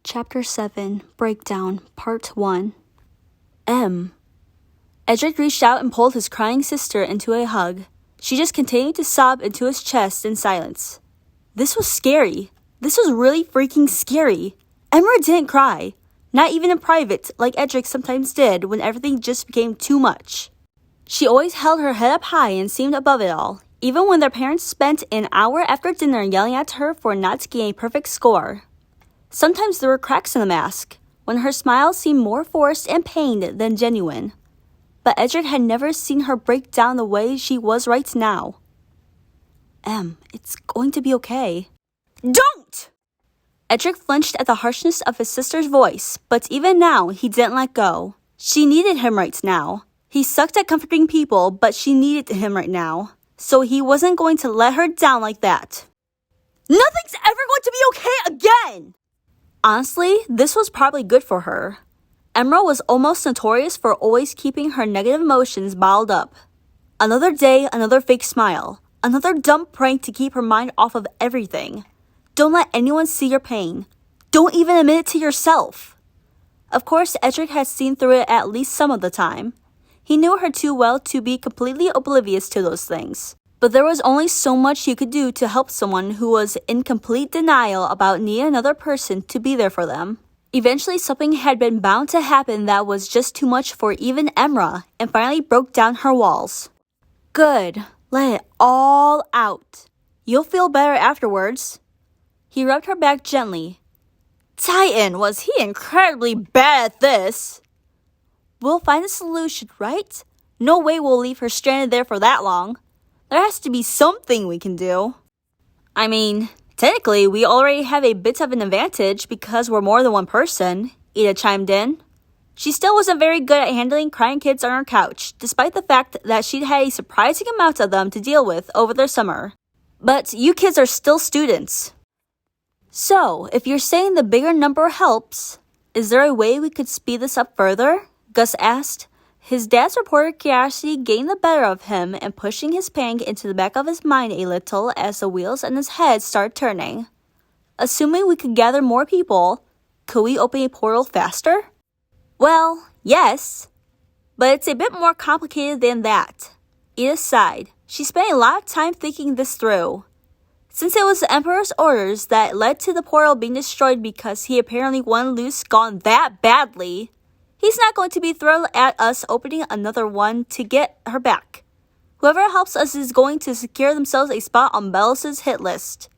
Chapter 7, Breakdown, Part 1. M. Edric reached out and pulled his crying sister into a hug. She just continued to sob into his chest in silence. This was scary. This was really freaking scary. Emma didn't cry. Not even in private, like Edric sometimes did when everything just became too much. She always held her head up high and seemed above it all, even when their parents spent an hour after dinner yelling at her for not getting a perfect score. Sometimes there were cracks in the mask, when her smile seemed more forced and pained than genuine. But Edric had never seen her break down the way she was right now. Em, it's going to be okay. Don't! Edric flinched at the harshness of his sister's voice, but even now, he didn't let go. She needed him right now. He sucked at comforting people, but she needed him right now. So he wasn't going to let her down like that. Nothing's ever going to be okay again! Honestly, this was probably good for her. Emerald was almost notorious for always keeping her negative emotions bottled up. Another day, another fake smile. Another dumb prank to keep her mind off of everything. Don't let anyone see your pain. Don't even admit it to yourself. Of course, Edric had seen through it at least some of the time. He knew her too well to be completely oblivious to those things. But there was only so much he could do to help someone who was in complete denial about needing another person to be there for them. Eventually, something had been bound to happen that was just too much for even Emra, and finally broke down her walls. Good. Let it all out. You'll feel better afterwards. He rubbed her back gently. Titan, was he incredibly bad at this? We'll find a solution, right? No way we'll leave her stranded there for that long. There has to be something we can do. I mean, technically, we already have a bit of an advantage because we're more than one person, Ida chimed in. She still wasn't very good at handling crying kids on her couch, despite the fact that she'd had a surprising amount of them to deal with over their summer. But you kids are still students. So, if you're saying the bigger number helps, is there a way we could speed this up further? Gus asked. His dad's reported curiosity gained the better of him and pushing his pang into the back of his mind a little as the wheels in his head started turning. Assuming we could gather more people, could we open a portal faster? Well, yes, but it's a bit more complicated than that. Ida sighed. She spent a lot of time thinking this through. Since it was the Emperor's orders that led to the portal being destroyed because he apparently wanted Luce gone that badly, he's not going to be thrilled at us opening another one to get her back. Whoever helps us is going to secure themselves a spot on Belos' hit list.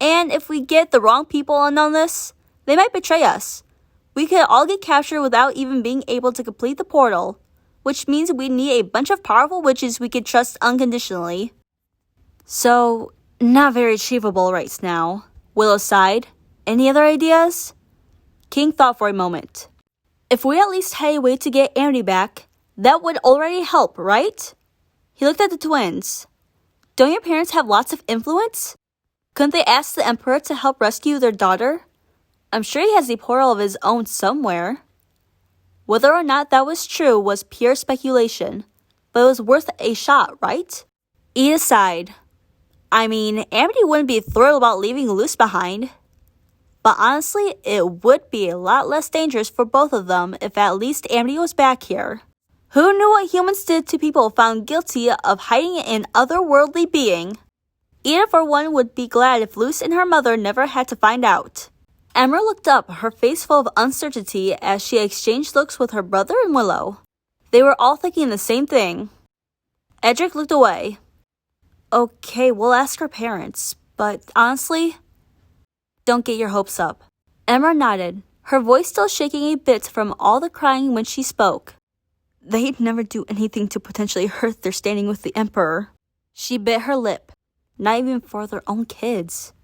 And if we get the wrong people in on this, they might betray us. We could all get captured without even being able to complete the portal, which means we need a bunch of powerful witches we can trust unconditionally. So, not very achievable right now. Willow sighed. Any other ideas? King thought for a moment. If we at least had a way to get Amity back, that would already help, right? He looked at the twins. Don't your parents have lots of influence? Couldn't they ask the Emperor to help rescue their daughter? I'm sure he has a portal of his own somewhere. Whether or not that was true was pure speculation, but it was worth a shot, right? Ida sighed. I mean, Amity wouldn't be thrilled about leaving Luce behind. But honestly, it would be a lot less dangerous for both of them if at least Amity was back here. Who knew what humans did to people found guilty of hiding an otherworldly being? Ida, for one, would be glad if Luce and her mother never had to find out. Emma looked up, her face full of uncertainty as she exchanged looks with her brother and Willow. They were all thinking the same thing. Edric looked away. Okay, we'll ask her parents, but honestly, don't get your hopes up. Emma nodded, her voice still shaking a bit from all the crying when she spoke. They'd never do anything to potentially hurt their standing with the Emperor. She bit her lip, not even for their own kids.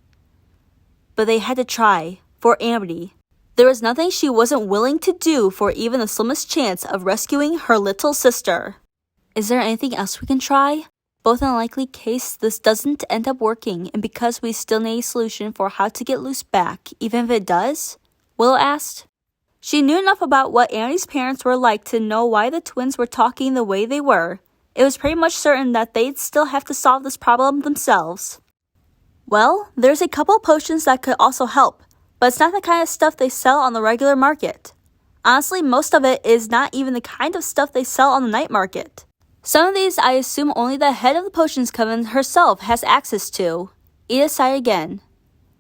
But they had to try, for Amity. There was nothing she wasn't willing to do for even the slimmest chance of rescuing her little sister. Is there anything else we can try? Both in a likely case this doesn't end up working and because we still need a solution for how to get Luce back, even if it does? Willow asked. She knew enough about what Annie's parents were like to know why the twins were talking the way they were. It was pretty much certain that they'd still have to solve this problem themselves. Well, there's a couple potions that could also help. but it's not the kind of stuff they sell on the regular market. Honestly, most of it is not even the kind of stuff they sell on the night market. Some of these I assume only the head of the potions coven herself has access to. Ida sighed again.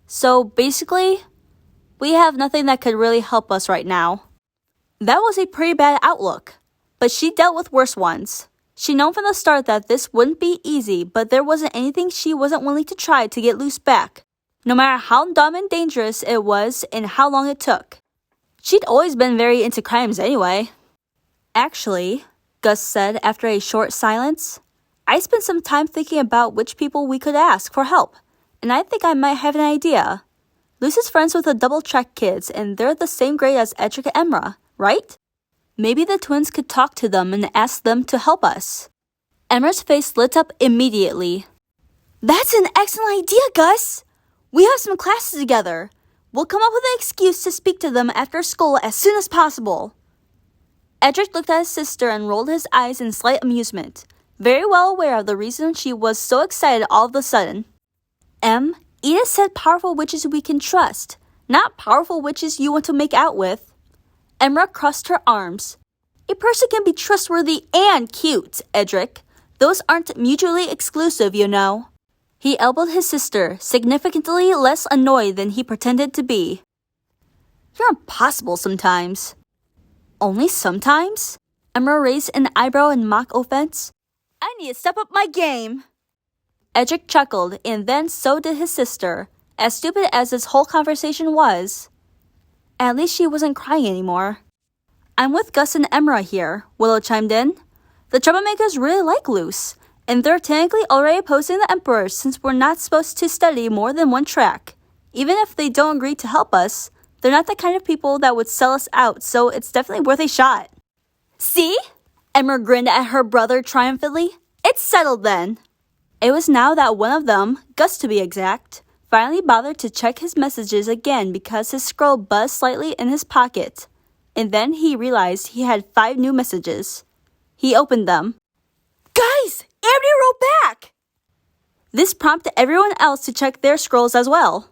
So basically, we have nothing that could really help us right now. That was a pretty bad outlook, but she dealt with worse ones. She known from the start that this wouldn't be easy, but there wasn't anything she wasn't willing to try to get Luce back, no matter how dumb and dangerous it was and how long it took. She'd always been very into crimes anyway. Actually, Gus said after a short silence, I spent some time thinking about which people we could ask for help, and I think I might have an idea. Luce is friends with the double-check kids, and they're the same grade as Edric and Emra, right? Maybe the twins could talk to them and ask them to help us. Emra's face lit up immediately. That's an excellent idea, Gus! We have some classes together. We'll come up with an excuse to speak to them after school as soon as possible. Edric looked at his sister and rolled his eyes in slight amusement, very well aware of the reason she was so excited all of a sudden. Edith said powerful witches we can trust, not powerful witches you want to make out with. Emra crossed her arms. A person can be trustworthy and cute, Edric. Those aren't mutually exclusive, you know. He elbowed his sister, significantly less annoyed than he pretended to be. You're impossible sometimes. Only sometimes? Emra raised an eyebrow in mock offense. I need to step up my game. Edric chuckled, and then so did his sister, as stupid as this whole conversation was. At least she wasn't crying anymore. I'm with Gus and Emra here, Willow chimed in. The troublemakers really like Luce, and they're technically already opposing the Emperor since we're not supposed to study more than one track. Even if they don't agree to help us, they're not the kind of people that would sell us out, so it's definitely worth a shot. See? Emra grinned at her brother triumphantly. It's settled then. It was now that one of them, Gus to be exact, finally bothered to check his messages again because his scroll buzzed slightly in his pocket. And then he realized he had 5 new messages. He opened them. Guys! Amity wrote back! This prompted everyone else to check their scrolls as well.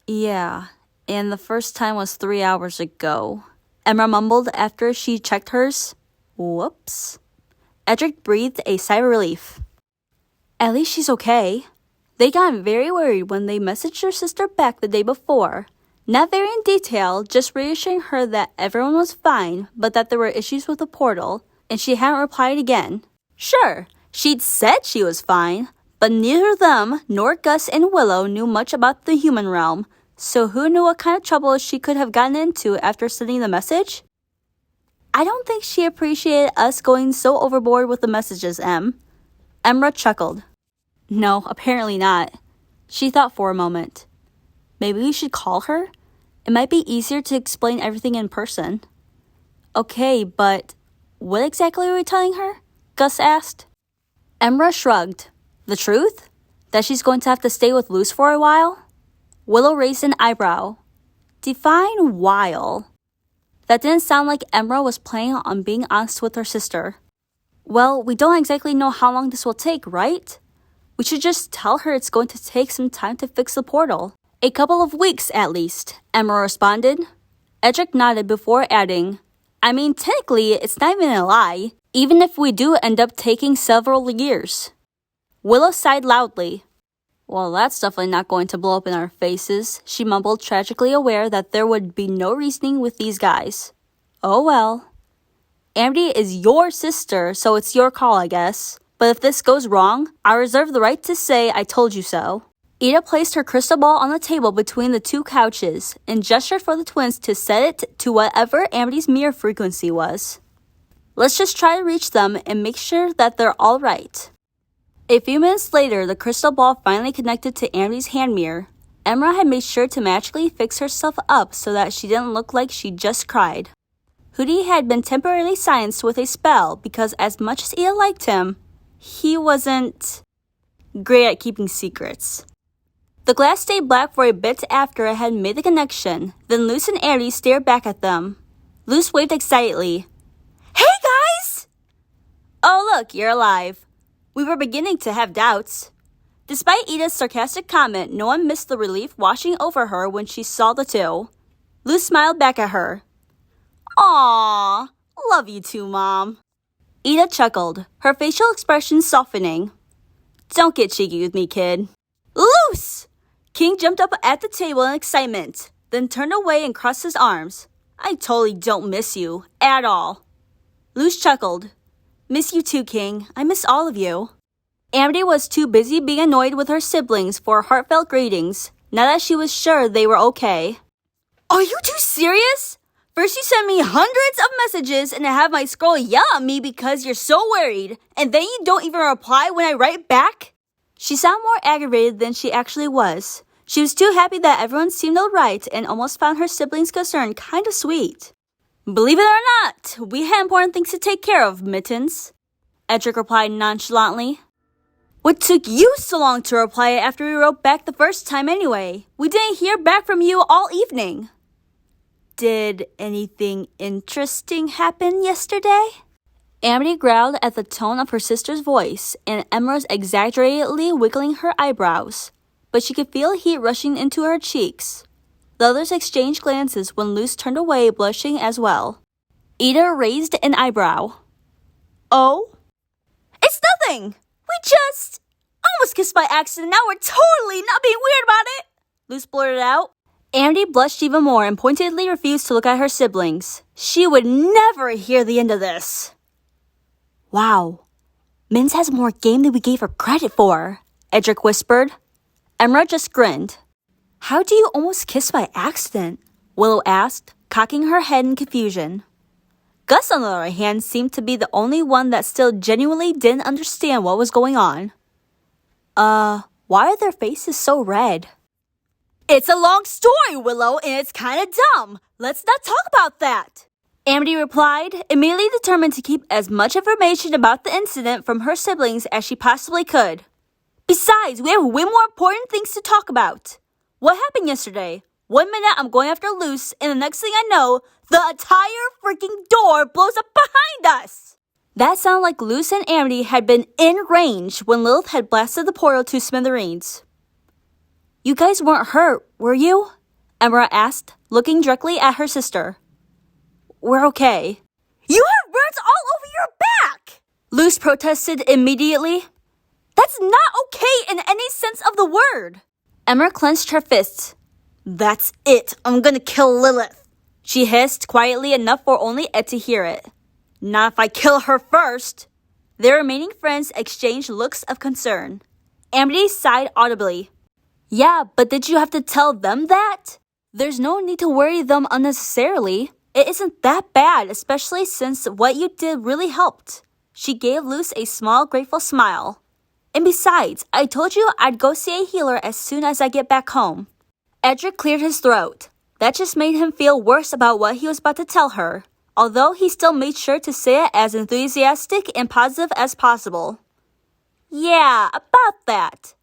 Yeah, and the first time was 3 hours ago. Emma mumbled after she checked hers. Whoops. Edric breathed a sigh of relief. At least she's okay. They got very worried when they messaged her sister back the day before. Not very in detail, just reassuring her that everyone was fine, but that there were issues with the portal, and she hadn't replied again. Sure, she'd said she was fine, but neither them nor Gus and Willow knew much about the human realm, so who knew what kind of trouble she could have gotten into after sending the message? I don't think she appreciated us going so overboard with the messages, Emra chuckled. No, apparently not. She thought for a moment. Maybe we should call her? It might be easier to explain everything in person. Okay, but what exactly are we telling her? Gus asked. Emra shrugged. The truth? That she's going to have to stay with Luce for a while? Willow raised an eyebrow. Define while. That didn't sound like Emra was planning on being honest with her sister. Well, we don't exactly know how long this will take, right? We should just tell her it's going to take some time to fix the portal. A couple of weeks, at least, Emma responded. Edric nodded before adding, I mean, technically, it's not even a lie, even if we do end up taking several years. Willow sighed loudly. Well, that's definitely not going to blow up in our faces, she mumbled, tragically aware that there would be no reasoning with these guys. Oh well. Amity is your sister, so it's your call, I guess. But if this goes wrong, I reserve the right to say I told you so. Ida placed her crystal ball on the table between the 2 couches and gestured for the twins to set it to whatever Amity's mirror frequency was. Let's just try to reach them and make sure that they're all right. A few minutes later, the crystal ball finally connected to Amity's hand mirror. Emra had made sure to magically fix herself up so that she didn't look like she just cried. Hootie had been temporarily silenced with a spell because as much as Ida liked him, he wasn't great at keeping secrets. The glass stayed black for a bit after it had made the connection, then Luce and Amity stared back at them. Luce waved excitedly. Hey guys! Oh look, you're alive. We were beginning to have doubts. Despite Ida's sarcastic comment, no one missed the relief washing over her when she saw the two. Luz smiled back at her. Aww, love you too, Mom. Ida chuckled, her facial expression softening. Don't get cheeky with me, kid. Luz! King jumped up at the table in excitement, then turned away and crossed his arms. I totally don't miss you, at all. Luz chuckled. Miss you too, King. I miss all of you. Amity was too busy being annoyed with her siblings for heartfelt greetings, now that she was sure they were okay. Are you too serious? First you send me hundreds of messages and have my scroll yell at me because you're so worried, and then you don't even reply when I write back? She sounded more aggravated than she actually was. She was too happy that everyone seemed alright and almost found her siblings' concern kind of sweet. Believe it or not, we had important things to take care of, Mittens. Edric replied nonchalantly. What took you so long to reply after we wrote back the first time anyway? We didn't hear back from you all evening. Did anything interesting happen yesterday? Amity growled at the tone of her sister's voice, and Emma was exaggeratedly wiggling her eyebrows, but she could feel heat rushing into her cheeks. The others exchanged glances when Luz turned away, blushing as well. Ida raised an eyebrow. Oh? It's nothing! We just almost kissed by accident. Now we're totally not being weird about it, Luz blurted out. Amity blushed even more and pointedly refused to look at her siblings. She would never hear the end of this. Wow, Minz has more game than we gave her credit for, Edric whispered. Emra just grinned. How do you almost kiss by accident? Willow asked, cocking her head in confusion. Gus, on the other hand, seemed to be the only one that still genuinely didn't understand what was going on. Why are their faces so red? It's a long story, Willow, and it's kinda dumb. Let's not talk about that, Amity replied, immediately determined to keep as much information about the incident from her siblings as she possibly could. Besides, we have way more important things to talk about. What happened yesterday? 1 minute I'm going after Luz, and the next thing I know, the entire freaking door blows up behind us! That sounded like Luz and Amity had been in range when Lilith had blasted the portal to smithereens. You guys weren't hurt, were you? Emra asked, looking directly at her sister. We're okay. You have burns all over your back! Luz protested immediately. That's not okay in any sense of the word. Emma clenched her fists. That's it. I'm gonna kill Lilith. She hissed quietly enough for only Ed to hear it. Not if I kill her first. Their remaining friends exchanged looks of concern. Amity sighed audibly. Yeah, but did you have to tell them that? There's no need to worry them unnecessarily. It isn't that bad, especially since what you did really helped. She gave Luz a small, grateful smile. And besides, I told you I'd go see a healer as soon as I get back home. Edric cleared his throat. That just made him feel worse about what he was about to tell her, although he still made sure to say it as enthusiastic and positive as possible. Yeah, about that.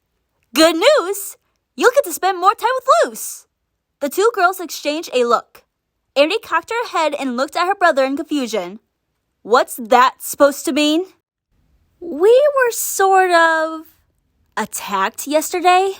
Good news! You'll get to spend more time with Luz. The two girls exchanged a look. Amity cocked her head and looked at her brother in confusion. What's that supposed to mean? We were sort of attacked yesterday.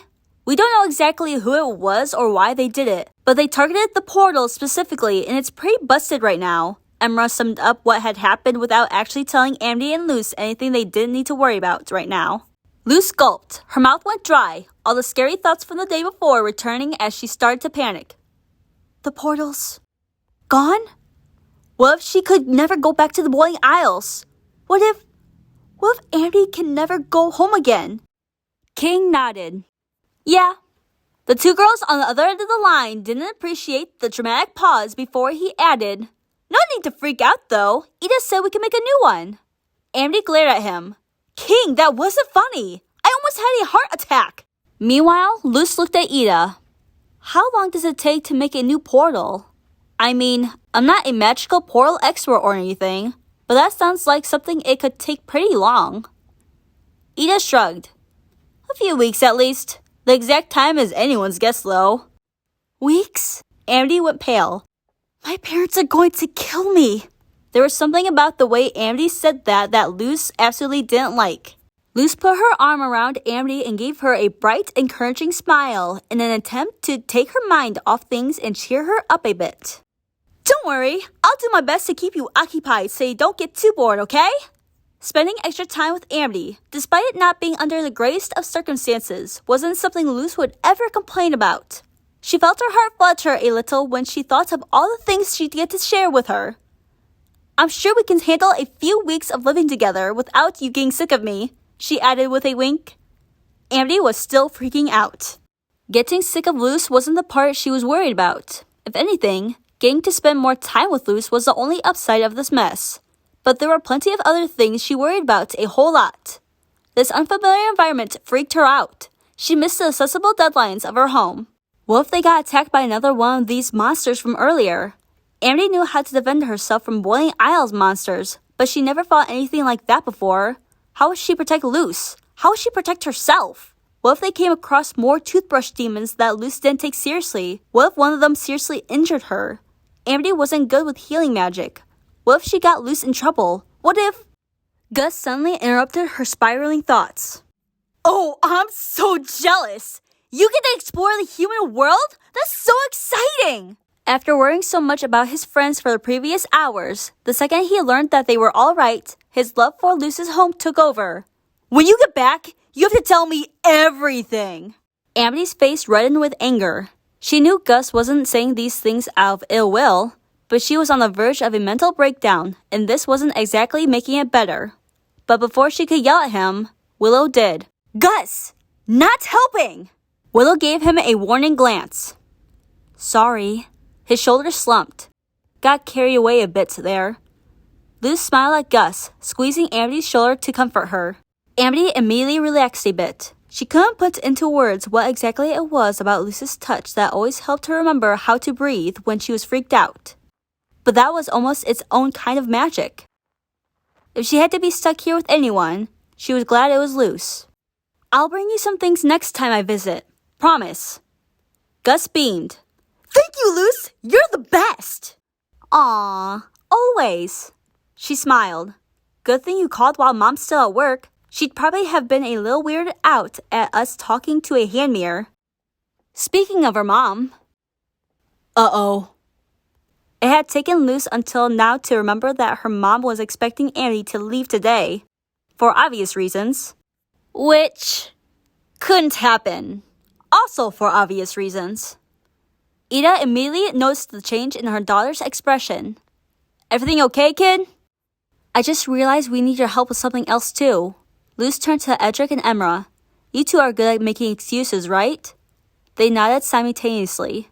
We don't know exactly who it was or why they did it, but they targeted the portal specifically, and it's pretty busted right now. Emra summed up what had happened without actually telling Amity and Luz anything they didn't need to worry about right now. Luz gulped. Her mouth went dry, all the scary thoughts from the day before returning as she started to panic. The portal's gone? What if she could never go back to the Boiling Isles? What if Amity can never go home again? King nodded. Yeah. The two girls on the other end of the line didn't appreciate the dramatic pause before he added, No need to freak out though. Ida said we can make a new one. Amity glared at him. King, that wasn't funny. I almost had a heart attack. Meanwhile, Luz looked at Ida. How long does it take to make a new portal? I mean, I'm not a magical portal expert or anything, but that sounds like something it could take pretty long. Ida shrugged. A few weeks at least. The exact time is anyone's guess though. Weeks? Amity went pale. My parents are going to kill me. There was something about the way Amity said that Luz absolutely didn't like. Luz put her arm around Amity and gave her a bright, encouraging smile in an attempt to take her mind off things and cheer her up a bit. Don't worry, I'll do my best to keep you occupied so you don't get too bored, okay? Spending extra time with Amity, despite it not being under the greatest of circumstances, wasn't something Luz would ever complain about. She felt her heart flutter a little when she thought of all the things she'd get to share with her. I'm sure we can handle a few weeks of living together without you getting sick of me, she added with a wink. Amity was still freaking out. Getting sick of Luz wasn't the part she was worried about. If anything, getting to spend more time with Luz was the only upside of this mess. But there were plenty of other things she worried about a whole lot. This unfamiliar environment freaked her out. She missed the accessible deadlines of her home. What if they got attacked by another one of these monsters from earlier? Amity knew how to defend herself from Boiling Isles monsters, but she never fought anything like that before. How would she protect Luz? How would she protect herself? What if they came across more toothbrush demons that Luz didn't take seriously? What if one of them seriously injured her? Amity wasn't good with healing magic. What if she got Luz in trouble? What if... Gus suddenly interrupted her spiraling thoughts. Oh, I'm so jealous! You get to explore the human world? That's so exciting! After worrying so much about his friends for the previous hours, the second he learned that they were all right, his love for Luz's home took over. When you get back, you have to tell me everything! Amity's face reddened with anger. She knew Gus wasn't saying these things out of ill will, but she was on the verge of a mental breakdown, and this wasn't exactly making it better. But before she could yell at him, Willow did. Gus! Not helping! Willow gave him a warning glance. Sorry. His shoulders slumped. Got carried away a bit there. Luz smiled at Gus, squeezing Amity's shoulder to comfort her. Amity immediately relaxed a bit. She couldn't put into words what exactly it was about Luz's touch that always helped her remember how to breathe when she was freaked out. But that was almost its own kind of magic. If she had to be stuck here with anyone, she was glad it was Luz. I'll bring you some things next time I visit. Promise. Gus beamed. Thank you, Luz! You're the best! Aw, always. She smiled. Good thing you called while Mom's still at work. She'd probably have been a little weirded out at us talking to a hand mirror. Speaking of her mom... Uh-oh. It had taken Luz until now to remember that her mom was expecting Amity to leave today. For obvious reasons. Which... couldn't happen. Also for obvious reasons. Ida immediately noticed the change in her daughter's expression. Everything okay, kid? I just realized we need your help with something else too. Luz turned to Edric and Emra. You two are good at making excuses, right? They nodded simultaneously.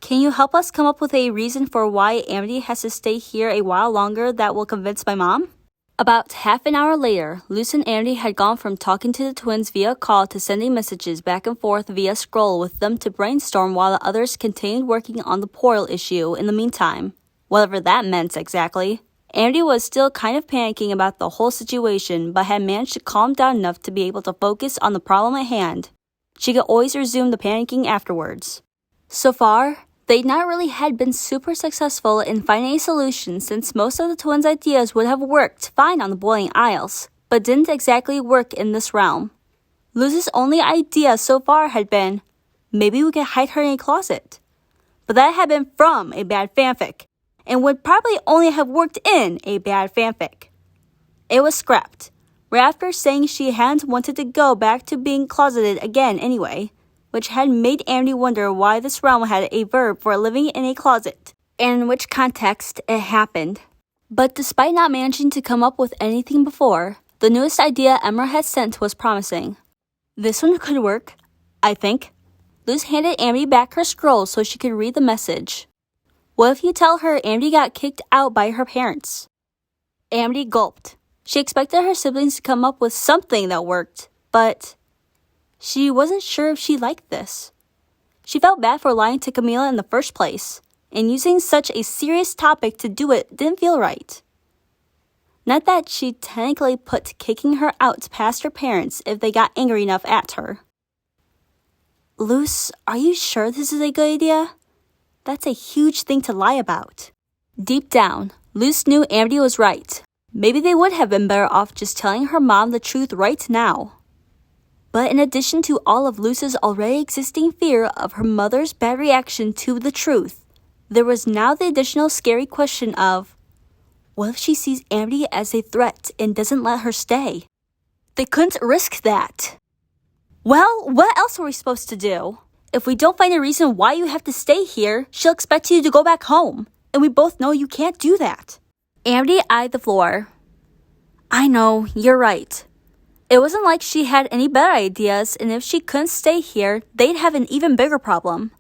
Can you help us come up with a reason for why Amity has to stay here a while longer that will convince my mom? About half an hour later, Luz and Amity had gone from talking to the twins via call to sending messages back and forth via scroll with them to brainstorm while the others continued working on the portal issue in the meantime. Whatever that meant exactly. Amity was still kind of panicking about the whole situation, but had managed to calm down enough to be able to focus on the problem at hand. She could always resume the panicking afterwards. So far, they'd not really had been super successful in finding a solution since most of the twins' ideas would have worked fine on the Boiling Isles, but didn't exactly work in this realm. Luz's only idea so far had been, maybe we could hide her in a closet. But that had been from a bad fanfic, and would probably only have worked in a bad fanfic. It was scrapped, right after saying she hadn't wanted to go back to being closeted again anyway, which had made Amity wonder why this realm had a verb for living in a closet, and in which context it happened. But despite not managing to come up with anything before, the newest idea Emra had sent was promising. This one could work, I think. Luz handed Amity back her scroll so she could read the message. What if you tell her Amity got kicked out by her parents? Amity gulped. She expected her siblings to come up with something that worked, but she wasn't sure if she liked this. She felt bad for lying to Camila in the first place, and using such a serious topic to do it didn't feel right. Not that she'd technically put kicking her out past her parents if they got angry enough at her. Luz, are you sure this is a good idea? That's a huge thing to lie about. Deep down, Luz knew Amity was right. Maybe they would have been better off just telling her mom the truth right now. But in addition to all of Luz's already existing fear of her mother's bad reaction to the truth, there was now the additional scary question of, what if she sees Amity as a threat and doesn't let her stay? They couldn't risk that. Well, what else were we supposed to do? If we don't find a reason why you have to stay here, she'll expect you to go back home. And we both know you can't do that. Amity eyed the floor. I know, you're right. It wasn't like she had any better ideas, and if she couldn't stay here, they'd have an even bigger problem.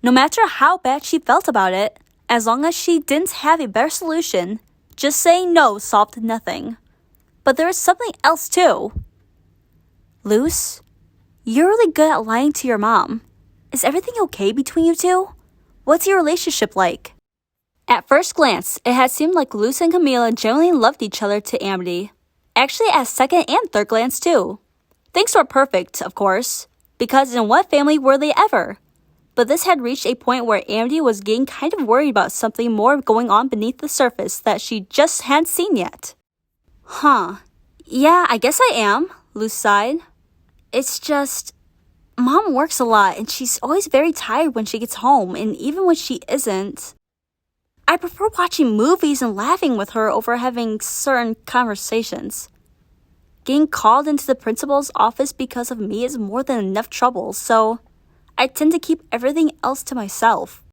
No matter how bad she felt about it, as long as she didn't have a better solution, just saying no solved nothing. But there was something else too. Luz, you're really good at lying to your mom. Is everything okay between you two? What's your relationship like? At first glance, it had seemed like Luz and Camila genuinely loved each other to Amity. Actually, at second and third glance too. Things were perfect, of course, because in what family were they ever? But this had reached a point where Amity was getting kind of worried about something more going on beneath the surface that she just hadn't seen yet. Yeah, I guess I am, Luz sighed. It's just, Mom works a lot and she's always very tired when she gets home, and even when she isn't. I prefer watching movies and laughing with her over having certain conversations. Getting called into the principal's office because of me is more than enough trouble, so I tend to keep everything else to myself.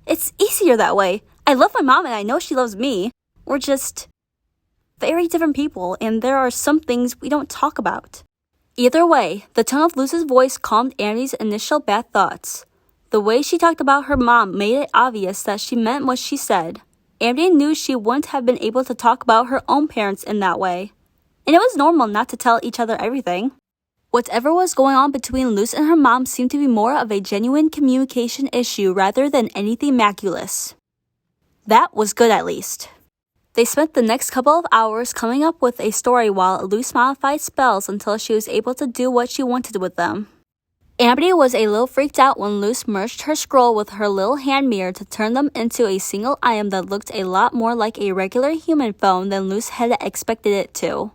It's easier that way. I love my mom and I know she loves me. We're just very different people, and there are some things we don't talk about. Either way, the tone of Luz's voice calmed Amity's initial bad thoughts. The way she talked about her mom made it obvious that she meant what she said. Amity knew she wouldn't have been able to talk about her own parents in that way. And it was normal not to tell each other everything. Whatever was going on between Luz and her mom seemed to be more of a genuine communication issue rather than anything miraculous. That was good at least. They spent the next couple of hours coming up with a story while Luz modified spells until she was able to do what she wanted with them. Amity was a little freaked out when Luz merged her scroll with her little hand mirror to turn them into a single item that looked a lot more like a regular human phone than Luz had expected it to.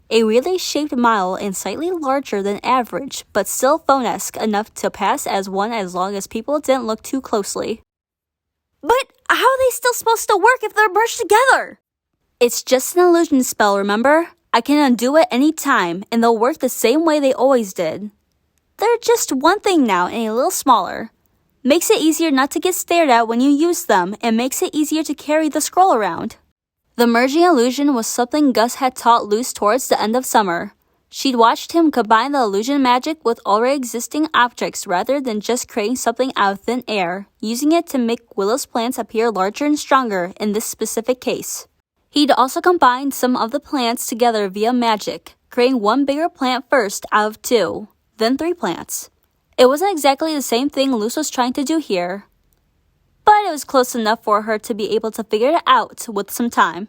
A weirdly shaped model and slightly larger than average, but still phone-esque enough to pass as one as long as people didn't look too closely. But how are they still supposed to work if they're merged together? It's just an illusion spell, remember? I can undo it any time, and they'll work the same way they always did. They're just one thing now and a little smaller. Makes it easier not to get stared at when you use them, and makes it easier to carry the scroll around. The merging illusion was something Gus had taught Luz towards the end of summer. She'd watched him combine the illusion magic with already existing objects rather than just creating something out of thin air, using it to make Willow's plants appear larger and stronger in this specific case. He'd also combined some of the plants together via magic, creating one bigger plant first out of two. Then 3 plants. It wasn't exactly the same thing Luz was trying to do here, but it was close enough for her to be able to figure it out with some time.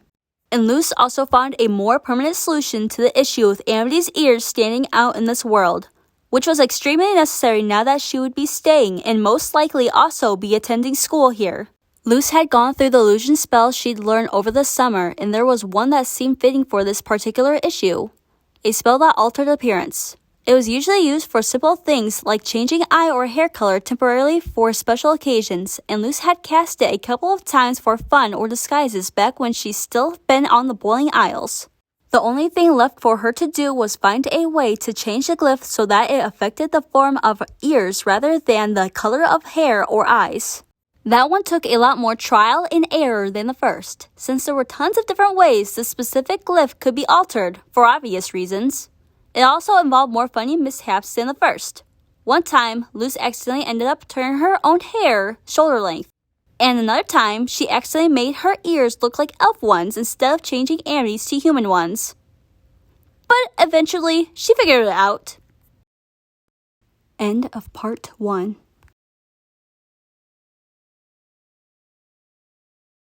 And Luz also found a more permanent solution to the issue with Amity's ears standing out in this world, which was extremely necessary now that she would be staying and most likely also be attending school here. Luz had gone through the illusion spells she'd learned over the summer, and there was one that seemed fitting for this particular issue. A spell that altered appearance. It was usually used for simple things like changing eye or hair color temporarily for special occasions, and Luz had cast it a couple of times for fun or disguises back when she'd still been on the Boiling Isles. The only thing left for her to do was find a way to change the glyph so that it affected the form of ears rather than the color of hair or eyes. That one took a lot more trial and error than the first, since there were tons of different ways the specific glyph could be altered, for obvious reasons. It also involved more funny mishaps than the first. One time, Luz accidentally ended up turning her own hair shoulder length. And another time, she accidentally made her ears look like elf ones instead of changing Amity's to human ones. But eventually, she figured it out. End of part 1.